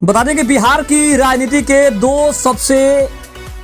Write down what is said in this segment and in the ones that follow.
बता दें कि बिहार की राजनीति के दो सबसे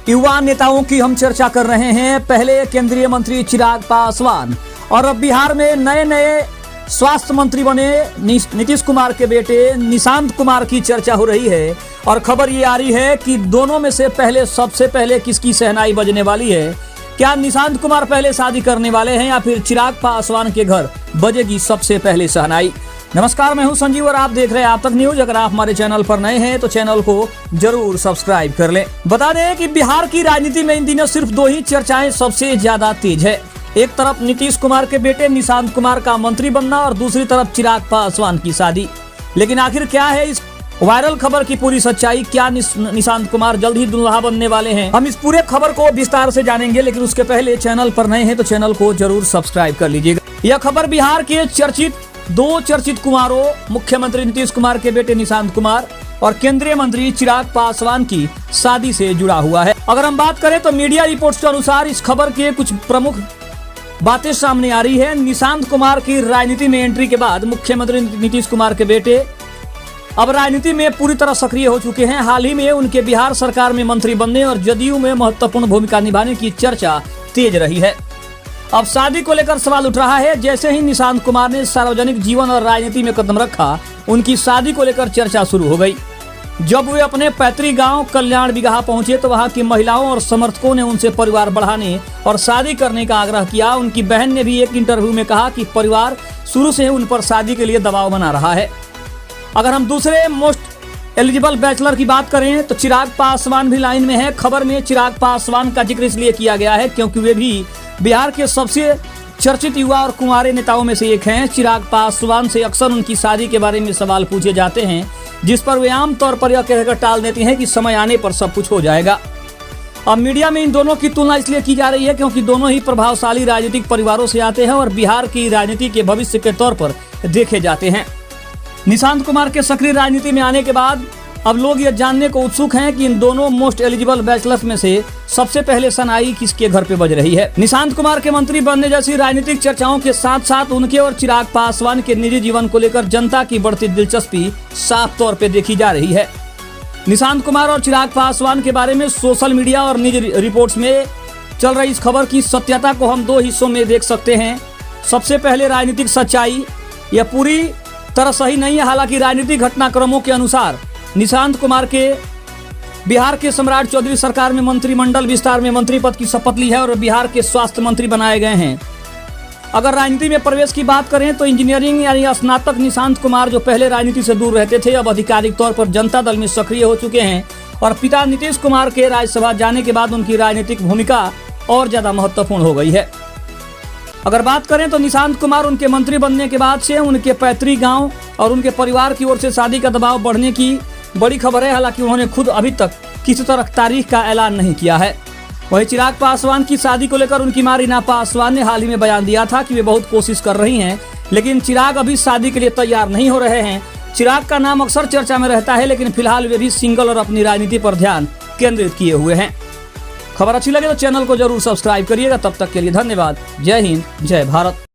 युवा नेताओं की हम चर्चा कर रहे हैं। पहले केंद्रीय मंत्री चिराग पासवान और अब बिहार में नए नए स्वास्थ्य मंत्री बने नीतीश कुमार के बेटे निशांत कुमार की चर्चा हो रही है। और खबर ये आ रही है कि दोनों में से सबसे पहले किसकी शहनाई बजने वाली है। क्या निशांत कुमार पहले शादी करने वाले हैं या फिर चिराग पासवान के घर बजेगी सबसे पहले शहनाई। नमस्कार, मैं हूं संजीव और आप देख रहे हैं आप तक न्यूज। अगर आप हमारे चैनल पर नए हैं तो चैनल को जरूर सब्सक्राइब कर लें। बता दें कि बिहार की राजनीति में इन दिनों सिर्फ दो ही चर्चाएं सबसे ज्यादा तेज है। एक तरफ नीतीश कुमार के बेटे निशांत कुमार का मंत्री बनना और दूसरी तरफ चिराग पासवान की शादी। लेकिन आखिर क्या है इस वायरल खबर की पूरी सच्चाई? क्या निशांत कुमार जल्द ही दुल्हा बनने वाले हैं? हम इस पूरे खबर को विस्तार से जानेंगे, लेकिन उसके पहले चैनल पर नए हैं तो चैनल को जरूर सब्सक्राइब कर लीजिएगा। यह खबर बिहार के दो चर्चित कुमारों मुख्यमंत्री नीतीश कुमार के बेटे निशांत कुमार और केंद्रीय मंत्री चिराग पासवान की शादी से जुड़ा हुआ है। अगर हम बात करें तो मीडिया रिपोर्ट्स के अनुसार इस खबर के कुछ प्रमुख बातें सामने आ रही है। निशांत कुमार की राजनीति में एंट्री के बाद मुख्यमंत्री नीतीश कुमार के बेटे अब राजनीति में पूरी तरह सक्रिय हो चुके हैं। हाल ही में उनके बिहार सरकार में मंत्री बनने और जदयू में महत्वपूर्ण भूमिका निभाने की चर्चा तेज रही है। अब शादी को लेकर सवाल उठ रहा है। जैसे ही निशांत कुमार ने सार्वजनिक जीवन और राजनीति में कदम रखा, उनकी शादी को लेकर चर्चा शुरू हो गई। जब वे अपने पैतृक गांव कल्याण बिगहा पहुंचे तो वहां की महिलाओं और समर्थकों ने उनसे परिवार बढ़ाने और शादी करने का आग्रह किया। उनकी बहन ने भी एक इंटरव्यू में कहा कि परिवार शुरू से उन पर शादी के लिए दबाव बना रहा है। अगर हम दूसरे मोस्ट एलिजिबल बैचलर की बात करें तो चिराग पासवान भी लाइन में है। खबर में चिराग पासवान का जिक्र इसलिए किया गया है क्योंकि वे भी बिहार के सबसे चर्चित युवा और कुंवारे नेताओं में से एक हैं। चिराग पासवान से अक्सर उनकी शादी के बारे में सवाल पूछे जाते हैं, जिस पर वे आमतौर पर यह कहकर टाल देते हैं कि समय आने पर सब कुछ हो जाएगा। अब मीडिया में इन दोनों की तुलना इसलिए की जा रही है क्योंकि दोनों ही प्रभावशाली राजनीतिक परिवारों से आते हैं और बिहार की राजनीति के भविष्य के तौर पर देखे जाते हैं। निशांत कुमार के सक्रिय राजनीति में आने के बाद अब लोग यह जानने को उत्सुक हैं कि इन दोनों मोस्ट एलिजिबल बैचलर्स में से सबसे पहले शहनाई किसके घर पे बज रही है। निशांत कुमार के मंत्री बनने जैसी राजनीतिक चर्चाओं के साथ साथ उनके और चिराग पासवान के निजी जीवन को लेकर जनता की बढ़ती दिलचस्पी साफ तौर पे देखी जा रही है। निशांत कुमार और चिराग पासवान के बारे में सोशल मीडिया और निजी रिपोर्ट्स में चल रही इस खबर की सत्यता को हम दो हिस्सों में देख सकते हैं। सबसे पहले राजनीतिक सच्चाई, यह पूरी तरह सही नहीं है। हालांकि राजनीतिक घटनाक्रमों के अनुसार निशांत कुमार के बिहार के सम्राट चौधरी सरकार में मंत्रिमंडल विस्तार में मंत्री पद की शपथ ली है और बिहार के स्वास्थ्य मंत्री बनाए गए हैं। अगर राजनीति में प्रवेश की बात करें तो इंजीनियरिंग यानी स्नातक निशांत कुमार, जो पहले राजनीति से दूर रहते थे, अब आधिकारिक तौर पर जनता दल में सक्रिय हो चुके हैं। और पिता नीतीश कुमार के राज्यसभा जाने के बाद उनकी राजनीतिक भूमिका और ज्यादा महत्वपूर्ण हो गई है। अगर बात करें तो निशांत कुमार उनके मंत्री बनने के बाद से उनके पैतृक गांव और उनके परिवार की ओर से शादी का दबाव बढ़ने की बड़ी खबर है। हालांकि उन्होंने खुद अभी तक किसी तरह तारीख का ऐलान नहीं किया है। वहीं चिराग पासवान की शादी को लेकर उनकी मां रीना पासवान ने हाल ही में बयान दिया था कि वे बहुत कोशिश कर रही हैं, लेकिन चिराग अभी शादी के लिए तैयार नहीं हो रहे हैं। चिराग का नाम अक्सर चर्चा में रहता है, लेकिन फिलहाल वे भी सिंगल और अपनी राजनीति पर ध्यान केंद्रित किए हुए हैं। खबर अच्छी लगे तो चैनल को जरूर सब्सक्राइब करिएगा। तब तक के लिए धन्यवाद। जय हिंद, जय भारत।